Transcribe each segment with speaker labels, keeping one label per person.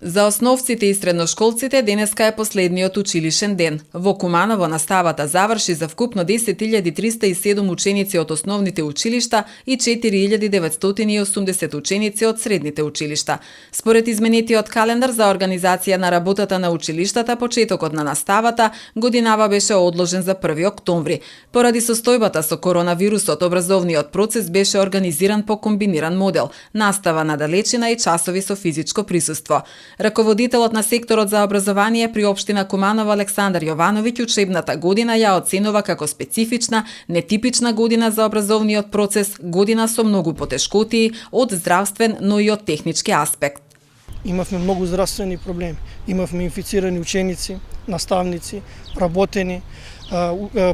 Speaker 1: За основците и средношколците денеска е последниот училишен ден. Во Куманово наставата заврши за вкупно 10.307 ученици од основните училишта и 4.980 ученици од средните училишта. Според изменетиот календар за организација на работата на училиштата, почетокот на наставата годинава беше одложен за 1 октомври. Поради состојбата со коронавирусот, образовниот процес беше организиран по комбиниран модел, настава на далечина и часови со физичко присуство. Раководителот на секторот за образование при општина Куманово Александар Јовановиќ учебната година ја оценува како специфична, нетипична година за образовниот процес, година со многу потешкотии од здравствен, но и од технички аспект.
Speaker 2: Имавме многу здравствени проблеми. Имавме инфицирани ученици, наставници, работени,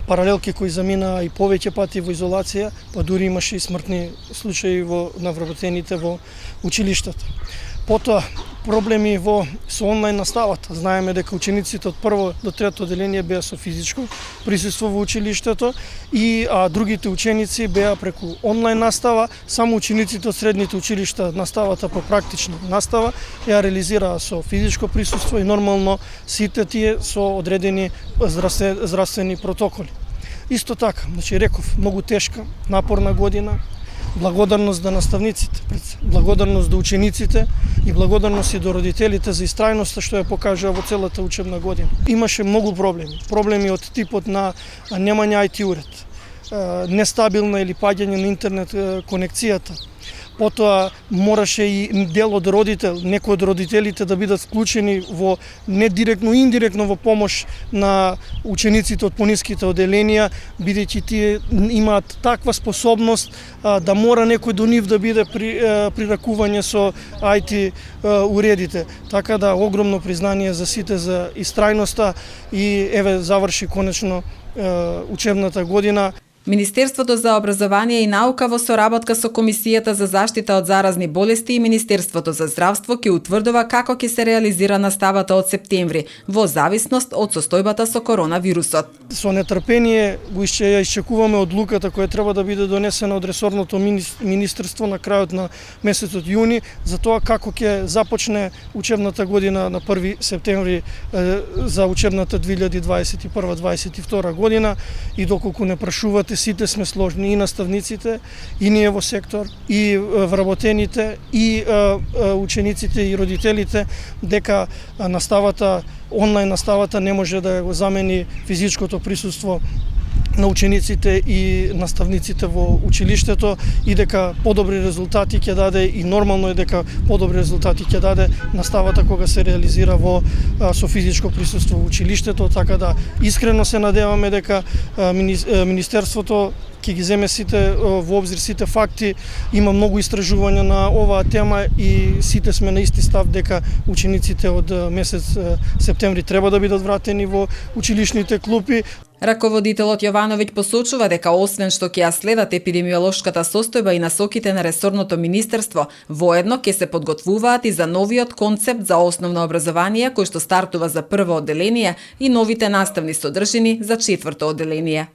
Speaker 2: паралелки кои заминаа и повеќе пати во изолација, па дури имаше и смртни случаи на вработените во училиштата. Потоа проблеми со онлайн наставата. Знаеме дека учениците од 1 до 3 одделение беа со физичко присуство во училиштето и другите ученици беа преку онлайн настава. Само учениците од средните училишта наставата по практична настава ја реализираа со физичко присуство и нормално сите тие со одредени здравствени протоколи. Исто така, реков, многу тешка, напорна година. Благодарност до наставниците, благодарност до учениците и благодарност и до родителите за истрајноста што ја покажаа во целата учебна година. Имаше многу проблеми. Проблеми од типот на немање IT уред, нестабилна или паѓање на интернет конекцијата. Потоа мораше и дел од родител, некои од родителите да бидат вклучени во не директно, индиректно во помош на учениците од пониските одделенија, бидејќи тие имаат таква способност да мора некој до нив да биде при ракување со IT уредите. Така да огромно признание за сите за истрајноста и еве заврши конечно учебната година.
Speaker 1: Министерството за образование и наука во соработка со Комисијата за заштита од заразни болести и Министерството за здравство ќе утврдува како ќе се реализира наставата од септември, во зависност од состојбата со коронавирусот.
Speaker 2: Со нетрпение го iščekуваме одлуката која треба да биде донесена од ресорното министерство на крајот на месецот јуни за тоа како ќе започне учебната година на 1 септември за учебната 2021-2022 година и доколку не прашувате, сите сме сложни, и наставниците, и ние во сектор, и вработените, и учениците и родителите, дека наставата, онлайн наставата не може да го замени физичкото присуство на учениците и наставниците во училиштето и дека подобри резултати ќе даде и нормално е дека подобри резултати ќе даде наставата кога се реализира со физичко присуство во училиштето, така да искрено се надеваме дека Министерството ќе ги земе сите во обзир сите факти, има многу истражувања на оваа тема и сите сме на исти став дека учениците од месец септември треба да бидат вратени во училишните клупи.
Speaker 1: Раководителот Јовановиќ посочува дека освен што ќе ја следат епидемиолошката состојба и насоките на ресорното министерство, воедно ќе се подготвуваат и за новиот концепт за основно образование кој што стартува за 1 одделение и новите наставни содржини за 4 одделение.